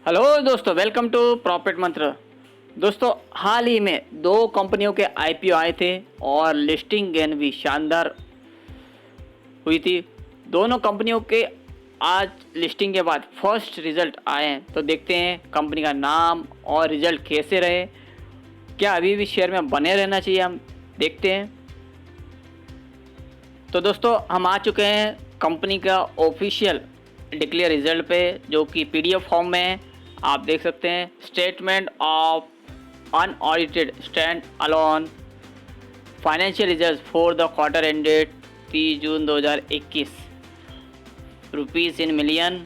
Hello दोस्तों, welcome to profit मंत्र। दोस्तों, हाल ही में दो कंपनियों के आईपीओ आए थे और लिस्टिंग गेन भी शानदार हुई थी। दोनों कंपनियों के आज लिस्टिंग के बाद फर्स्ट रिजल्ट आए हैं, तो देखते हैं कंपनी का नाम और रिजल्ट कैसे रहे। क्या अभी भी शेयर में बने रहना चाहिए, हम देखते हैं। तो दोस्तों, हम आ चुके हैं कंपनी का ऑफिशियल डिक्लेयर रिजल्ट पे, जो कि पीडीएफ फॉर्म में है। आप देख सकते हैं, statement of unaudited stand alone financial result for the quarter ended 30 June 2021, rupees in million.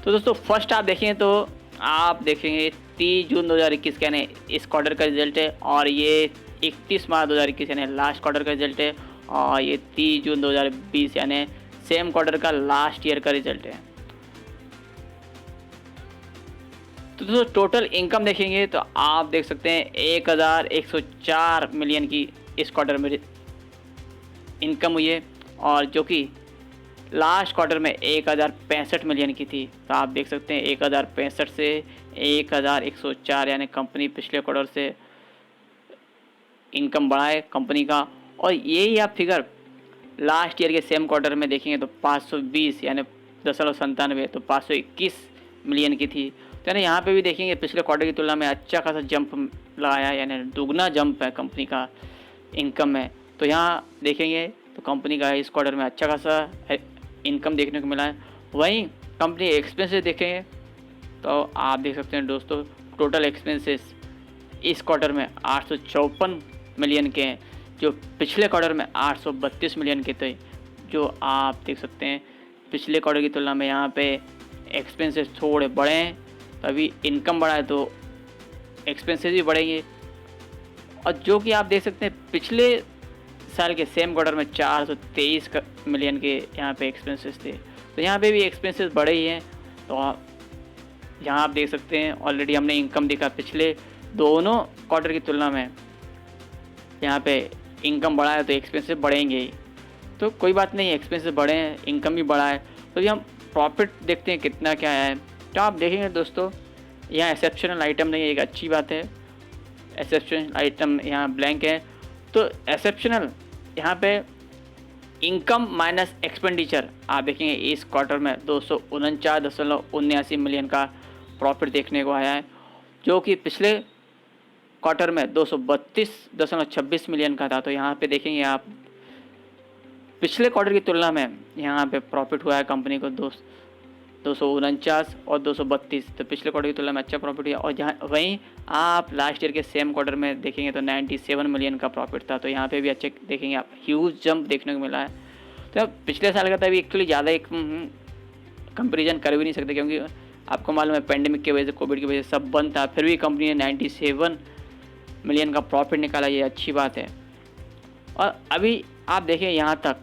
तो दोस्तों, फर्स्ट आप देखेंगे तो आप देखेंगे 30 जून 2021 यानी इस क्वार्टर का रिजल्ट है, और ये 31 मार्च 2021 यानी लास्ट क्वार्टर का रिजल्ट है, और ये 30 जून 2020 यानी सेम क्वार्टर का लास्ट ईयर का रिजल्ट है। तो दोस्तों, टोटल इनकम देखेंगे तो आप देख सकते हैं 1104 मिलियन की इस क्वार्टर में इनकम हुई है, और जो कि लास्ट क्वार्टर में 1065 मिलियन की थी। तो आप देख सकते हैं 1065 से 1104 यानी कंपनी पिछले क्वार्टर से इनकम बढ़ा है कंपनी का। और यही आप फिगर लास्ट ईयर के सेम क्वार्टर में देखेंगे तो 520 यानी 0.97, तो 521 मिलियन की थी। तो यानी यहाँ पे भी देखेंगे पिछले क्वार्टर की तुलना में अच्छा खासा जंप लगाया है, यानी दुगना जंप है कंपनी का इनकम में। तो यहाँ देखेंगे तो कंपनी का इस क्वार्टर में अच्छा खासा इनकम देखने को मिला है। वहीं कंपनी एक्सपेंसेस देखेंगे तो आप देख सकते हैं दोस्तों, टोटल एक्सपेंसेस इस क्वार्टर में 854 मिलियन के हैं, जो पिछले क्वार्टर में 832 मिलियन के थे। जो आप देख सकते हैं पिछले क्वार्टर की तुलना में यहाँ पे एक्सपेंसेस थोड़े बढ़े हैं, तभी इनकम बढ़ा है तो एक्सपेंसेस भी बढ़ेंगे। और जो कि आप देख सकते हैं पिछले साल के सेम क्वार्टर में 423 मिलियन के यहाँ पे एक्सपेंसेस थे, तो यहाँ पे भी एक्सपेंसेस बढ़े ही हैं। तो यहाँ आप देख सकते हैं ऑलरेडी हमने इनकम देखा पिछले दोनों क्वार्टर की तुलना में, यहाँ पे इनकम बढ़ा है तो एक्सपेंसेस बढ़ेंगे ही। तो कोई बात नहीं, एक्सपेंसेस बढ़े हैं, इनकम भी बढ़ा है। तो ये हम प्रॉफिट देखते हैं कितना क्या है। तो आप देखेंगे दोस्तों, यहाँ एक्सेप्शनल आइटम नहीं है, एक अच्छी बात है। एक्सेप्शनल आइटम यहाँ ब्लैंक है, तो एक्सेप्शनल यहाँ पे इनकम माइनस एक्सपेंडिचर आप देखेंगे इस क्वार्टर में 249.79 मिलियन का प्रॉफिट देखने को आया है, जो कि पिछले क्वार्टर में 232.26 मिलियन का था। तो यहाँ पे देखेंगे आप पिछले क्वार्टर की तुलना में यहाँ पे प्रॉफिट हुआ है कंपनी को 249 और 232, तो पिछले क्वार्टर की तुलना में अच्छा प्रॉफिट हुआ। और जहाँ वहीं आप लास्ट ईयर के सेम क्वार्टर में देखेंगे तो 97 मिलियन का प्रॉफिट था। तो यहाँ पे भी अच्छे देखेंगे आप, ह्यूज जंप देखने को मिला है। तो पिछले साल का था अभी एक्चुअली ज़्यादा एक कंपेरिजन कर भी नहीं सकते, क्योंकि आपको मालूम है पेंडेमिक की वजह से, कोविड की वजह से सब बंद था, फिर भी कंपनी ने 97 मिलियन का प्रॉफिट निकाला, ये अच्छी बात है। और अभी आप देखिए यहाँ तक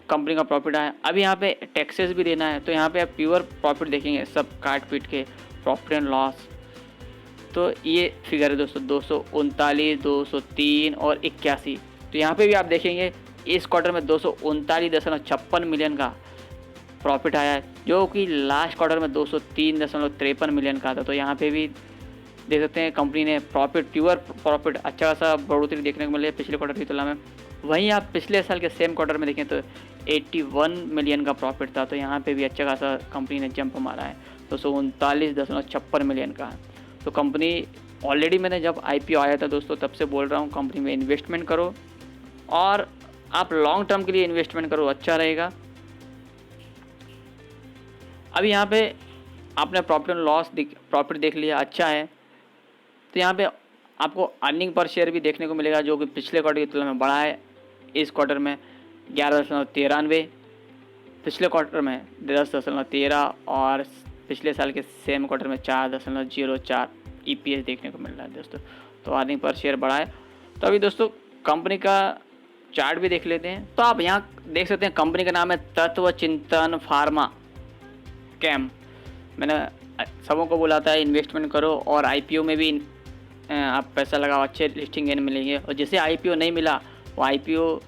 कंपनी का प्रॉफिट आया, अभी यहाँ पे टैक्सेस भी देना है, तो यहाँ पे आप प्योर प्रॉफिट देखेंगे सब काट पीट के, प्रॉफिट एंड लॉस। तो ये फिगर है दोस्तों 239, 203 और 81। तो यहाँ पे भी आप देखेंगे इस क्वार्टर में 239.56 मिलियन का प्रॉफिट आया है, जो कि लास्ट क्वार्टर में 203.53 मिलियन का था। तो यहाँ पे भी देख सकते हैं कंपनी ने प्रॉफिट, प्योर प्रॉफिट अच्छा खासा बढ़ोतरी देखने को मिली है पिछले क्वार्टर की तुलना में। वहीं आप पिछले साल के सेम क्वार्टर में देखें तो 81 मिलियन का प्रॉफिट था, तो यहाँ पे भी अच्छा खासा कंपनी ने जंप मारा है, 239.56 मिलियन का। तो कंपनी ऑलरेडी, मैंने जब आईपीओ आया था दोस्तों तब से बोल रहा हूँ कंपनी में इन्वेस्टमेंट करो, और आप लॉन्ग टर्म के लिए इन्वेस्टमेंट करो, अच्छा रहेगा। अभी यहाँ पे आपने प्रॉफिट एंड लॉस प्रॉफिट देख लिया, अच्छा है। तो यहाँ पे आपको अर्निंग पर शेयर भी देखने को मिलेगा, जो कि पिछले क्वार्टर की तुलना में बढ़ा है। इस क्वार्टर में 11.93, पिछले क्वार्टर में 10.13, और पिछले साल के सेम क्वार्टर में 4.04 ईपीएस देखने को मिल रहा है दोस्तों। तो अर्निंग पर शेयर बढ़ा है। तो अभी दोस्तों कंपनी का चार्ट भी देख लेते हैं। तो आप यहाँ देख सकते हैं कंपनी का नाम है तत्व चिंतन फार्मा कैम। मैंने सबों को बोला था इन्वेस्टमेंट करो, और आईपीओ में भी आप पैसा लगाओ, अच्छे लिस्टिंग गेन मिलेंगे। और जिसे आईपीओ नहीं मिला वो आईपीओ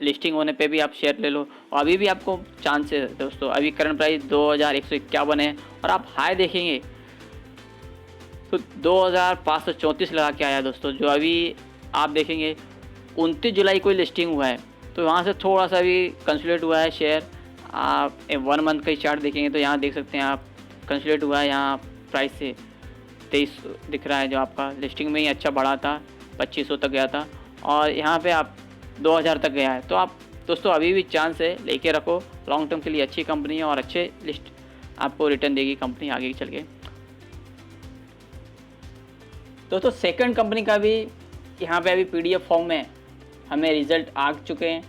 लिस्टिंग होने पे भी आप शेयर ले लो। और अभी भी आपको चांस है दोस्तों, अभी करंट प्राइस 2151 है और आप हाई देखेंगे तो 2534 लगा के आया दोस्तों, जो अभी आप देखेंगे 29 जुलाई को लिस्टिंग हुआ है। तो वहाँ से थोड़ा सा भी कंसोलिडेट हुआ है शेयर। आप 1 मंथ का ही चार्ट देखेंगे तो यहाँ देख सकते हैं आप, कंसोलिडेट हुआ है यहाँ प्राइस से 23 दिख रहा है, जो आपका लिस्टिंग में ही अच्छा बढ़ा था, 2500 तक गया था और यहाँ पे आप 2000 तक गया है। तो आप दोस्तों अभी भी चांस है, लेके रखो, लॉन्ग टर्म के लिए अच्छी कंपनी है और अच्छे लिस्ट आपको रिटर्न देगी कंपनी आगे चल के। दोस्तों सेकंड कंपनी का भी यहाँ पे अभी PDF फॉर्म में हमें रिजल्ट आ चुके हैं,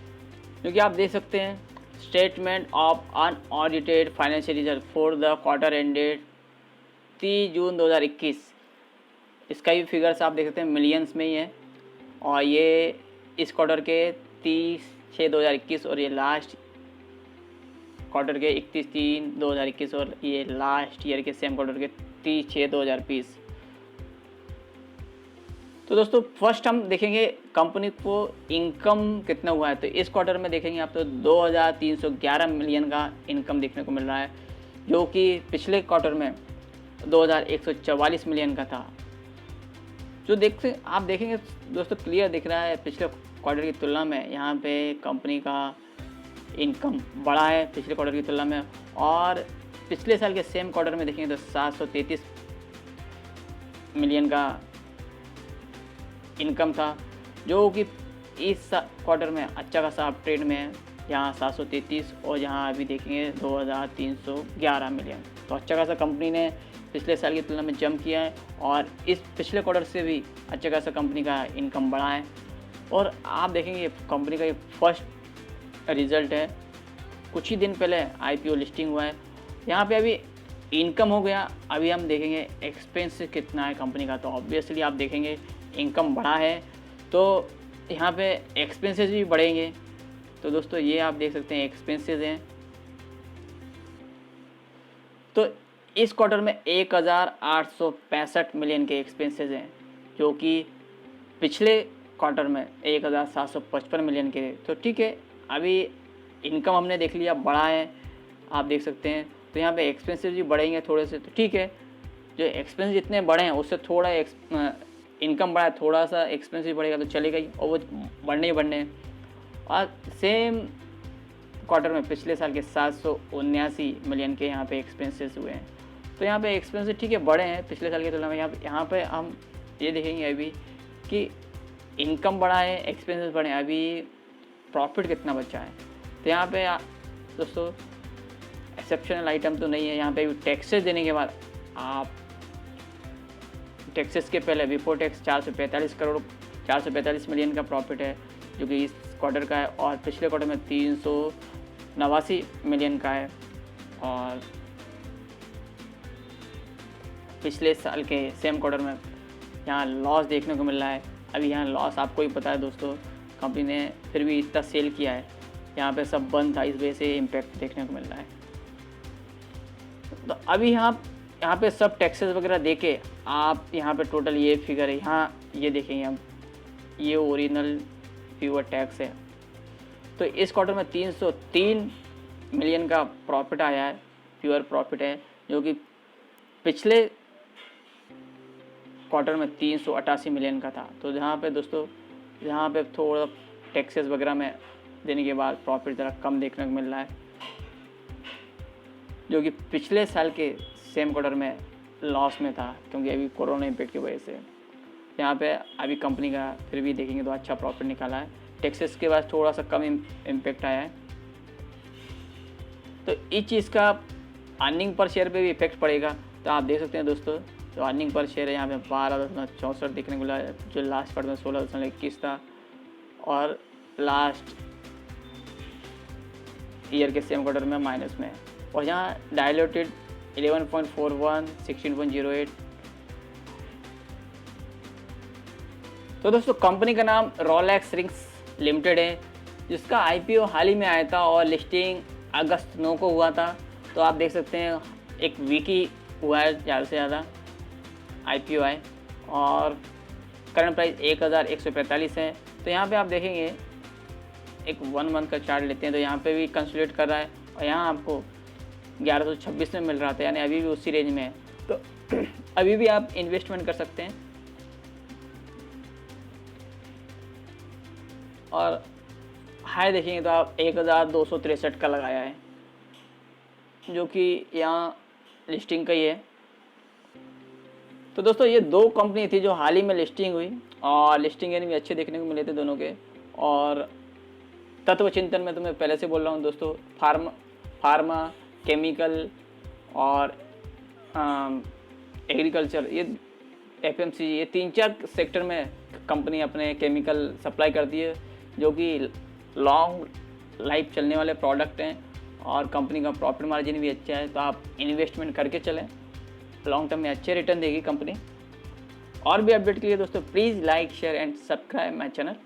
क्योंकि आप देख सकते हैं statement of unaudited financial result for the quarter ended 30 जून 2021। इसका भी फिगर्स आप देख सकते हैं मिलियंस में ही है और ये इस क्वार्टर के 30/6/2021 और ये लास्ट क्वार्टर के 31/3/2021 और ये लास्ट ईयर के सेम क्वार्टर के 30/6/2020। तो दोस्तों फर्स्ट हम देखेंगे कंपनी को इनकम कितना हुआ है। तो इस क्वार्टर में देखेंगे आप तो 2311 मिलियन का इनकम देखने को मिल रहा है, जो कि पिछले क्वार्टर में 2144 मिलियन का था। जो आप देखेंगे दोस्तों क्लियर दिख रहा है पिछले क्वार्टर की तुलना में, यहाँ पे कंपनी का इनकम बढ़ा है पिछले क्वार्टर की तुलना में। और पिछले साल के सेम क्वार्टर में देखेंगे तो 733 मिलियन का इनकम था, जो कि इस क्वार्टर में अच्छा खासा अप ट्रेंड में है, यहाँ 733 और यहाँ अभी देखेंगे 2311 मिलियन। तो अच्छा खासा कंपनी ने पिछले साल की तुलना में जंप किया है और इस पिछले क्वार्टर से भी अच्छा खासा कंपनी का इनकम बढ़ा है। और आप देखेंगे कंपनी का ये फर्स्ट रिजल्ट है, कुछ ही दिन पहले IPO लिस्टिंग हुआ है। यहाँ पे अभी इनकम हो गया, अभी हम देखेंगे एक्सपेंस कितना है कंपनी का। तो ऑब्वियसली आप देखेंगे इनकम बढ़ा है तो यहाँ पे एक्सपेंसेस भी बढ़ेंगे। तो दोस्तों ये आप देख सकते हैं एक्सपेंसेस हैं, तो इस क्वार्टर में 1865 मिलियन के एक्सपेंसेस हैं, जो कि पिछले क्वार्टर में 1755 मिलियन के। तो ठीक है, अभी इनकम हमने देख लिया बढ़ा है, आप देख सकते हैं। तो यहाँ पे एक्सपेंसेस भी बढ़ेंगे थोड़े से, तो ठीक है, जो एक्सपेंस जितने बढ़े हैं उससे थोड़ा इनकम बढ़ा है, थोड़ा सा एक्सपेंस भी बढ़ेगा तो चलेगा ही, और वो बढ़ने ही बढ़ने हैं। और सेम क्वार्टर में पिछले साल के 779 मिलियन के यहाँ पे एक्सपेंसेस हुए हैं। तो यहाँ पे एक्सपेंसेस ठीक है बढ़े हैं पिछले साल की तुलना में। यहाँ पे हम ये देखेंगे अभी कि इनकम बढ़ा है, एक्सपेंसेस बढ़े हैं, अभी प्रॉफिट कितना बचा है। तो यहाँ पे दोस्तों एक्सेप्शनल आइटम तो नहीं है, यहाँ पे टैक्सेस देने के बाद आप टैक्सेस के पहले बिफोर टैक्स 445 मिलियन का प्रॉफिट है, जो कि इस क्वार्टर का है। और पिछले क्वार्टर में 389 मिलियन का है और पिछले साल के सेम क्वार्टर में यहाँ लॉस देखने को मिल रहा है। अभी यहाँ लॉस आपको ही पता है दोस्तों, कंपनी ने फिर भी इतना सेल किया है, यहाँ पे सब बंद था, इस वजह से इम्पैक्ट देखने को मिल रहा है। तो अभी यहाँ पे सब टैक्सेस वगैरह देके आप यहाँ पे टोटल ये फिगर है, यहाँ ये देखेंगे हम, ये ओरिजिनल प्योर टैक्स है। तो इस क्वार्टर में 303 मिलियन का प्रॉफिट आया है, प्योर प्रॉफिट है, जो कि पिछले क्वार्टर में 388 मिलियन का था। तो जहाँ पे दोस्तों यहाँ पे थोड़ा टैक्सेस वगैरह में देने के बाद प्रॉफिट ज़रा कम देखने को मिल रहा है, जो कि पिछले साल के सेम क्वार्टर में लॉस में था, क्योंकि अभी कोरोना इम्पैक्ट की वजह से। यहाँ पे अभी कंपनी का फिर भी देखेंगे तो अच्छा प्रॉफिट निकाला है, टैक्सेस के बाद थोड़ा सा कम इम्पैक्ट आया है। तो इस चीज़ का अर्निंग पर शेयर पे भी इफेक्ट पड़ेगा। तो आप देख सकते हैं दोस्तों, जो अर्निंग पर शेयर है यहाँ पे 12.64 देखने को मिला है, जो लास्ट क्वार्टर में 16.21 था और लास्ट ईयर के सेम क्वार्टर में माइनस में है। और यहाँ डायल्यूटेड 11.41, 16.08। तो दोस्तों कंपनी का नाम रोलेक्स रिंग्स लिमिटेड है, जिसका IPO हाल ही में आया था और लिस्टिंग अगस्त 9 को हुआ था। तो आप देख सकते हैं एक वीक ही हुआ है ज़्यादा से ज़्यादा IPO आए, और करंट प्राइस 1145 है। तो यहाँ पे आप देखेंगे एक 1 मंथ का चार्ट लेते हैं तो यहाँ पे भी कंसोलिडेट कर रहा है और यहाँ आपको 1126 में मिल रहा था, यानी अभी भी उसी रेंज में है। तो अभी भी आप इन्वेस्टमेंट कर सकते हैं। और हाई देखेंगे तो आप 1263 का लगाया है, जो कि यहाँ लिस्टिंग का ही है। तो दोस्तों ये 2 कंपनी थी जो हाल ही में लिस्टिंग हुई, और लिस्टिंग यानी भी अच्छे देखने को मिले थे दोनों के। और तत्व चिंतन में तो मैं पहले से बोल रहा हूँ दोस्तों, फार्मा, केमिकल और एग्रीकल्चर, ये FMCG, ये 3-4 सेक्टर में कंपनी अपने केमिकल सप्लाई करती है, जो कि लॉन्ग लाइफ चलने वाले प्रोडक्ट हैं और कंपनी का प्रॉफिट मार्जिन भी अच्छा है। तो आप इन्वेस्टमेंट करके चलें, लॉन्ग टर्म में अच्छे रिटर्न देगी कंपनी। और भी अपडेट के लिए दोस्तों please like, share and subscribe my channel.